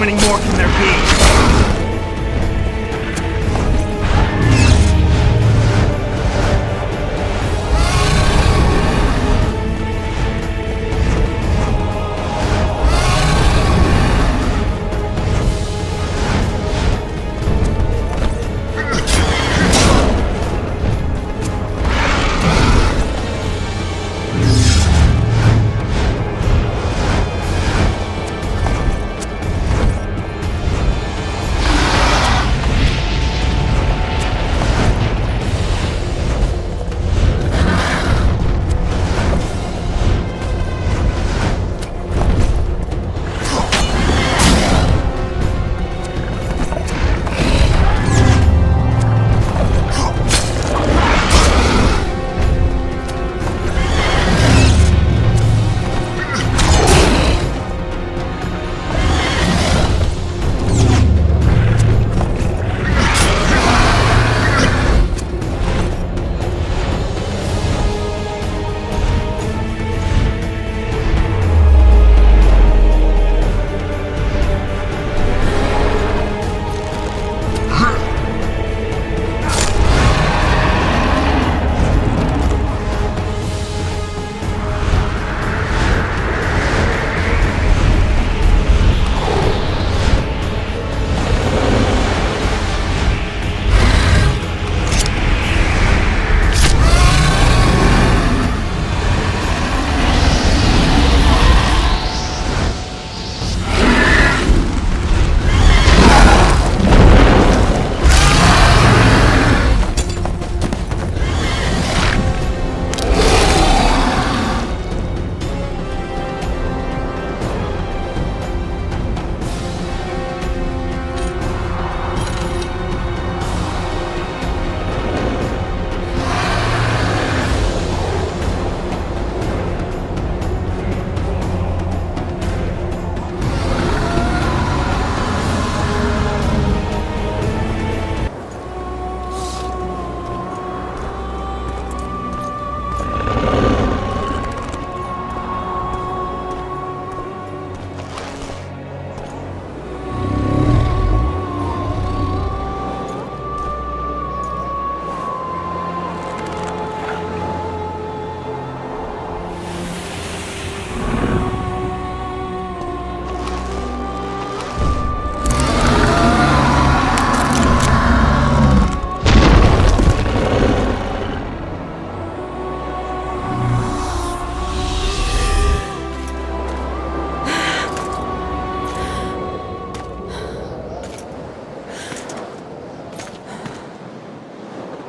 many more can there be?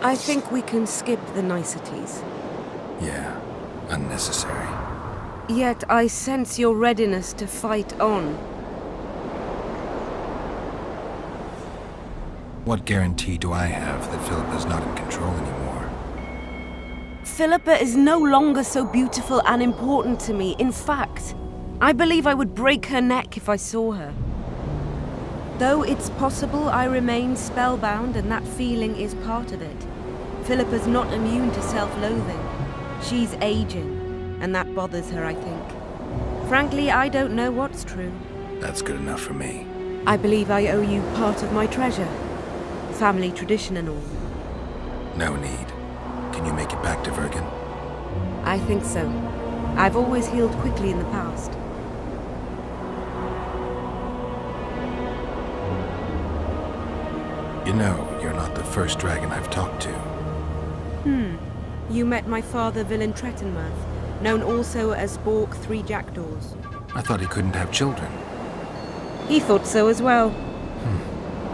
I think we can skip the niceties. Yeah, unnecessary. Yet I sense your readiness to fight on. What guarantee do I have that Philippa's not in control anymore? Philippa is no longer so beautiful and important to me. In fact, I believe I would break her neck if I saw her. Though it's possible I remain spellbound and that feeling is part of it. Philippa's not immune to self-loathing. She's aging, and that bothers her, I think. Frankly, I don't know what's true. That's good enough for me. I believe I owe you part of my treasure. Family tradition and all. No need. Can you make it back to Vergen? I think so. I've always healed quickly in the past. You know, you're not the first dragon I've talked to. You met my father, Villain Trettenworth, known also as Bork 3 Jackdaws. I thought he couldn't have children. He thought so as well.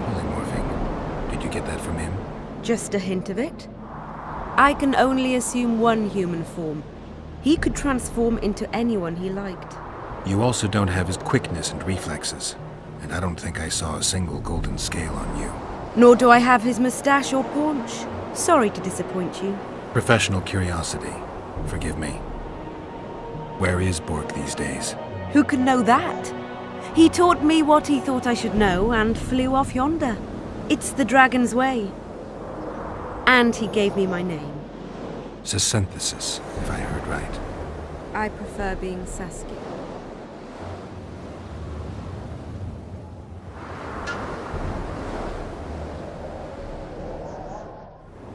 Polymorphing. Did you get that from him? Just a hint of it. I can only assume one human form. He could transform into anyone he liked. You also don't have his quickness and reflexes. And I don't think I saw a single golden scale on you. Nor do I have his mustache or paunch. Sorry to disappoint you. Professional curiosity. Forgive me. Where is Bork these days? Who can know that? He taught me what he thought I should know and flew off yonder. It's the dragon's way. And he gave me my name. Synthesis, if I heard right. I prefer being Saskia.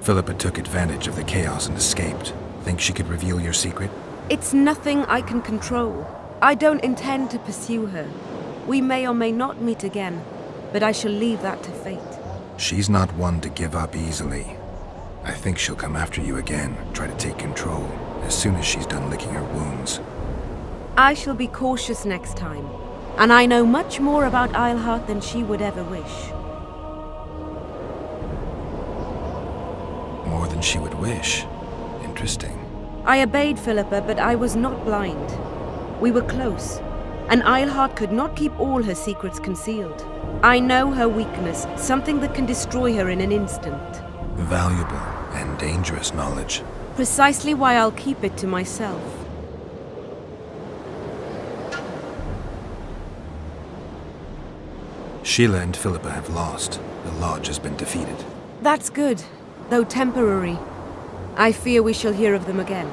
Philippa took advantage of the chaos and escaped. Think she could reveal your secret? It's nothing I can control. I don't intend to pursue her. We may or may not meet again, but I shall leave that to fate. She's not one to give up easily. I think she'll come after you again, try to take control, as soon as she's done licking her wounds. I shall be cautious next time, and I know much more about Eilhart than she would ever wish. More than she would wish. Interesting. I obeyed Philippa, but I was not blind. We were close, and Eilhart could not keep all her secrets concealed. I know her weakness, something that can destroy her in an instant. Valuable and dangerous knowledge. Precisely why I'll keep it to myself. Sheila and Philippa have lost. The Lodge has been defeated. That's good, though temporary. I fear we shall hear of them again.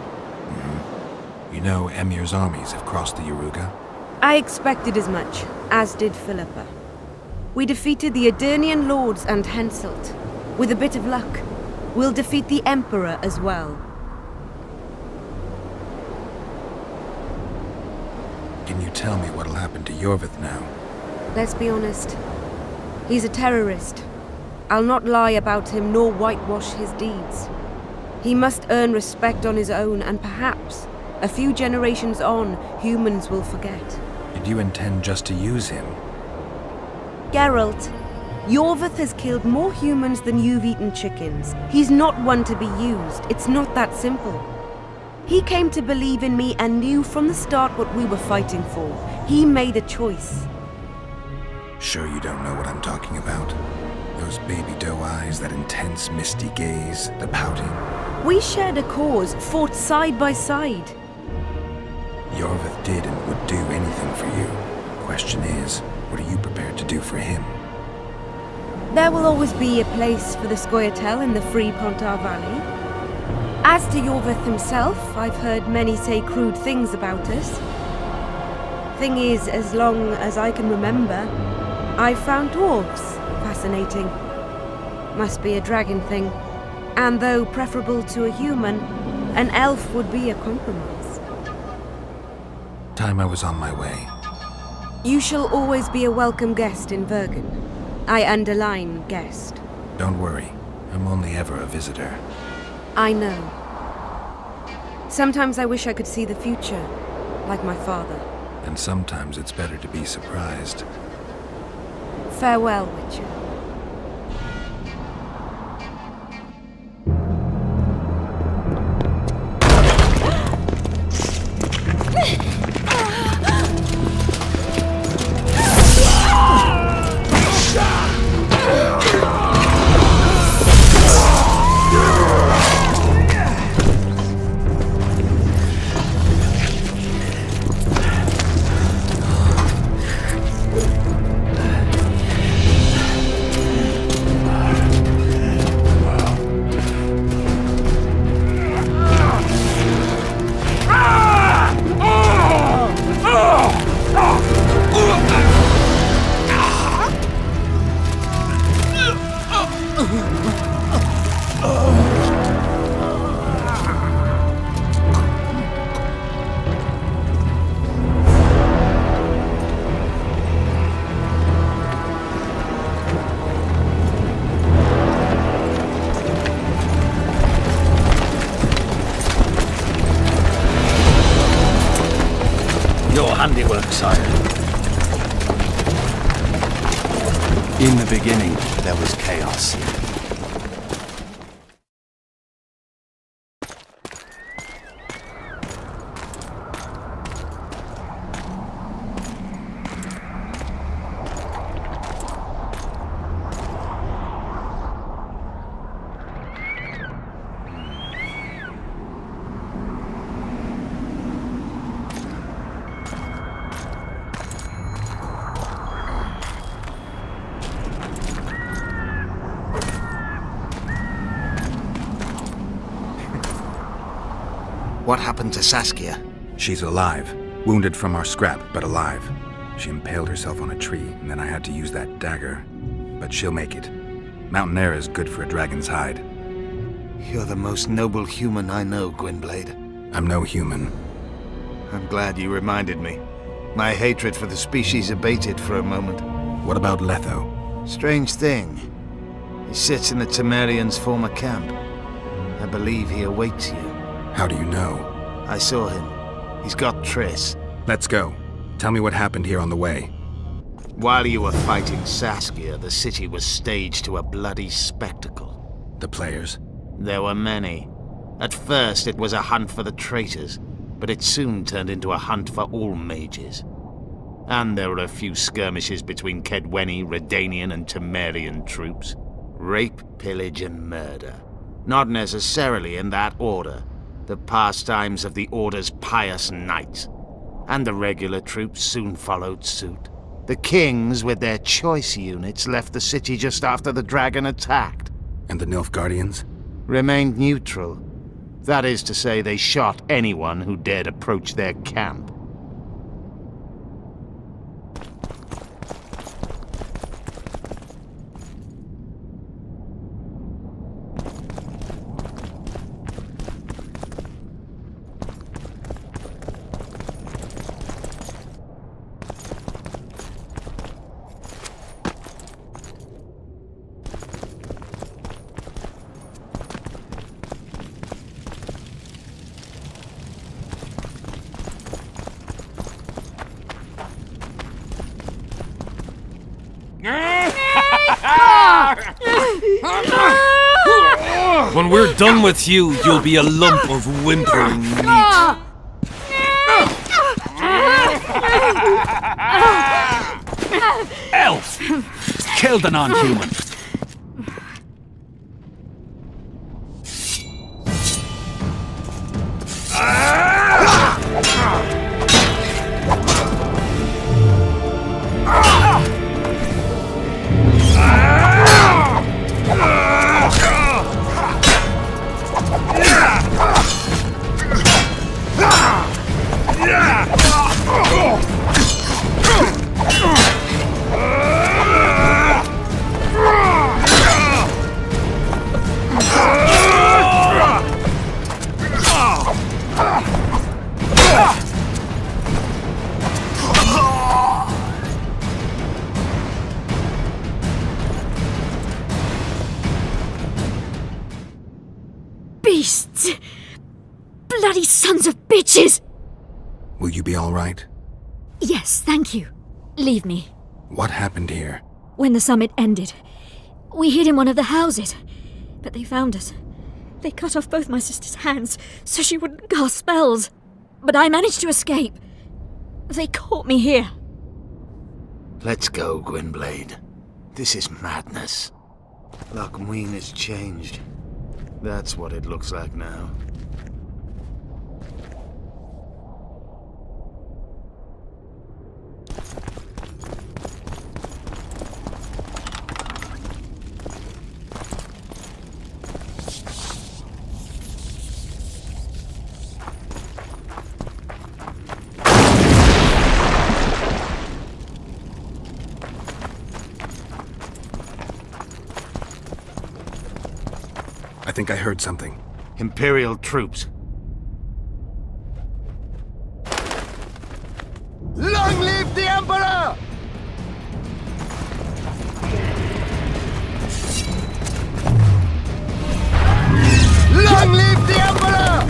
You know Emir's armies have crossed the Yaruga? I expected as much, as did Philippa. We defeated the Edirnian lords and Henselt. With a bit of luck, we'll defeat the Emperor as well. Can you tell me what'll happen to Yorvith now? Let's be honest. He's a terrorist. I'll not lie about him nor whitewash his deeds. He must earn respect on his own, and perhaps, a few generations on, humans will forget. Did you intend just to use him? Geralt, Yorvith has killed more humans than you've eaten chickens. He's not one to be used. It's not that simple. He came to believe in me and knew from the start what we were fighting for. He made a choice. Sure you don't know what I'm talking about? Those baby doe eyes, that intense misty gaze, the pouting. We shared a cause, fought side by side. Yorvith did and would do anything for you. Question is, what are you prepared to do for him? There will always be a place for the Scoia'tael in the free Pontar Valley. As to Yorvith himself, I've heard many say crude things about us. Thing is, as long as I can remember, I've found dwarves fascinating. Must be a dragon thing. And though preferable to a human, an elf would be a compromise. Time I was on my way. You shall always be a welcome guest in Vergen. I underline guest. Don't worry, I'm only ever a visitor. I know. Sometimes I wish I could see the future, like my father. And sometimes it's better to be surprised. Farewell, Witcher. Handiwork, sire. In the beginning, there was chaos. What happened to Saskia? She's alive. Wounded from our scrap, but alive. She impaled herself on a tree, and then I had to use that dagger. But she'll make it. Mountain air is good for a dragon's hide. You're the most noble human I know, Gwynblade. I'm no human. I'm glad you reminded me. My hatred for the species abated for a moment. What about Letho? Strange thing. He sits in the Temerians' former camp. I believe he awaits you. How do you know? I saw him. He's got Triss. Let's go. Tell me what happened here on the way. While you were fighting Saskia, the city was staged to a bloody spectacle. The players? There were many. At first, it was a hunt for the traitors, but it soon turned into a hunt for all mages. And there were a few skirmishes between Kedweni, Redanian, and Temerian troops. Rape, pillage, and murder. Not necessarily in that order. The pastimes of the Order's pious knights. And the regular troops soon followed suit. The kings, with their choice units, left the city just after the dragon attacked. And the Nilfgaardians? Remained neutral. That is to say, they shot anyone who dared approach their camp. When we're done with you, you'll be a lump of whimpering meat. Elf! Kill the non-human! Beasts! Bloody sons of bitches! Will you be all right? Yes, thank you. Leave me. What happened here? When the summit ended, we hid in one of the houses. But they found us. They cut off both my sister's hands so she wouldn't cast spells. But I managed to escape. They caught me here. Let's go, Gwynblade. This is madness. Lochmuin has changed. That's what it looks like now. I think I heard something. Imperial troops. Long live the Emperor! Long live the Emperor!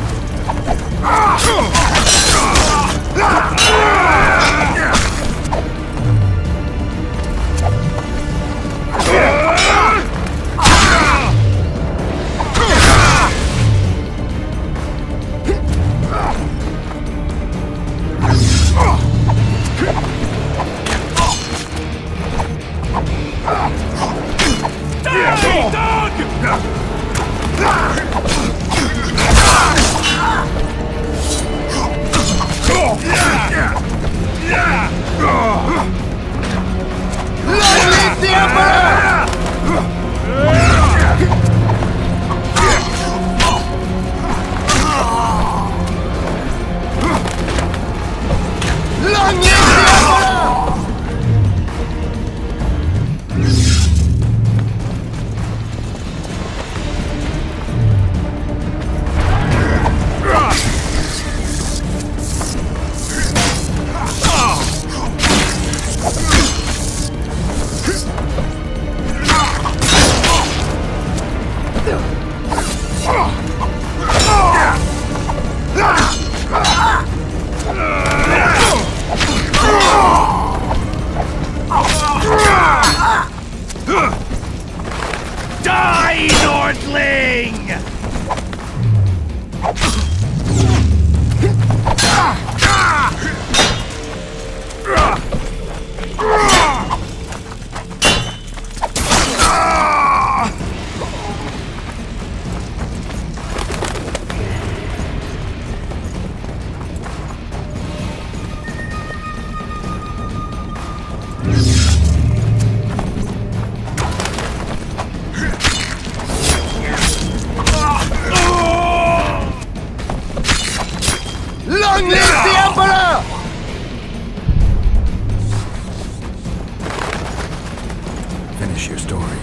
finish your story.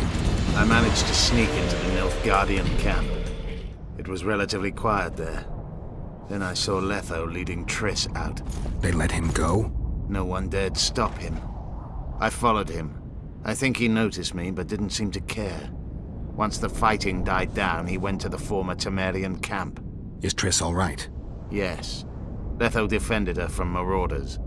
I managed to sneak into the Nilfgaardian camp. It was relatively quiet there. Then I saw Letho leading Triss out. They let him go? No one dared stop him. I followed him. I think he noticed me, but didn't seem to care. Once the fighting died down, he went to the former Temerian camp. Is Triss all right? Yes. Letho defended her from marauders.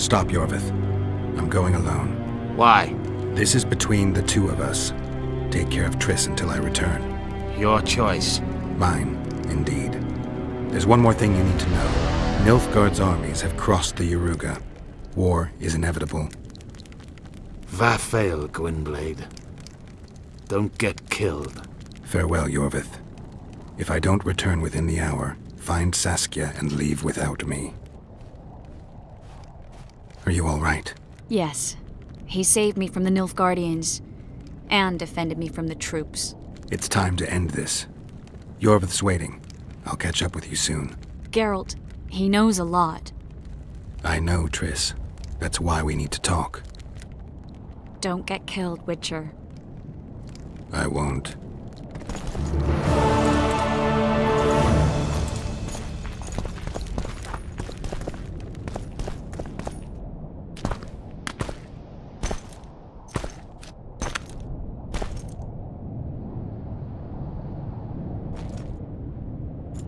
Stop, Yorvith. I'm going alone. Why? This is between the two of us. Take care of Triss until I return. Your choice. Mine, indeed. There's one more thing you need to know. Nilfgaard's armies have crossed the Yaruga. War is inevitable. Vafail, Gwynblade. Don't get killed. Farewell, Yorvith. If I don't return within the hour, find Saskia and leave without me. Are you all right? Yes. He saved me from the Nilfgaardians, and defended me from the troops. It's time to end this. Yorvith's waiting. I'll catch up with you soon. Geralt, he knows a lot. I know, Triss. That's why we need to talk. Don't get killed, Witcher. I won't.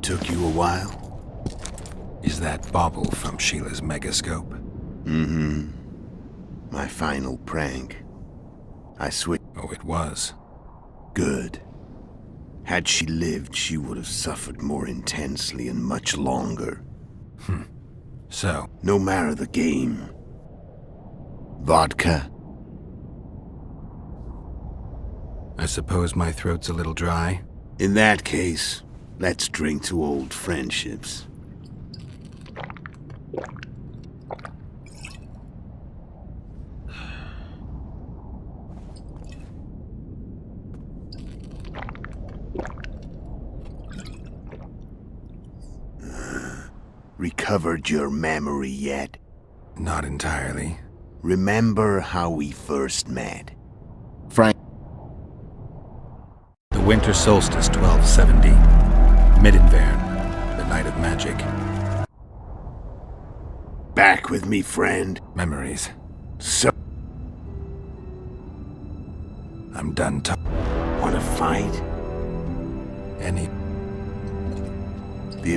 Took you a while? Is that bauble from Sheila's megascope? Mm-hmm. My final prank. I switched. Oh, it was. Good. Had she lived, she would have suffered more intensely and much longer. So, No matter the game. Vodka? I suppose my throat's a little dry. In that case, let's drink to old friendships. Recovered your memory yet? Not entirely. Remember how we first met? Frank. The winter solstice, 1270. Midinvern, the night of magic. Back with me, friend. Memories. So, I'm done wanna fight? any... The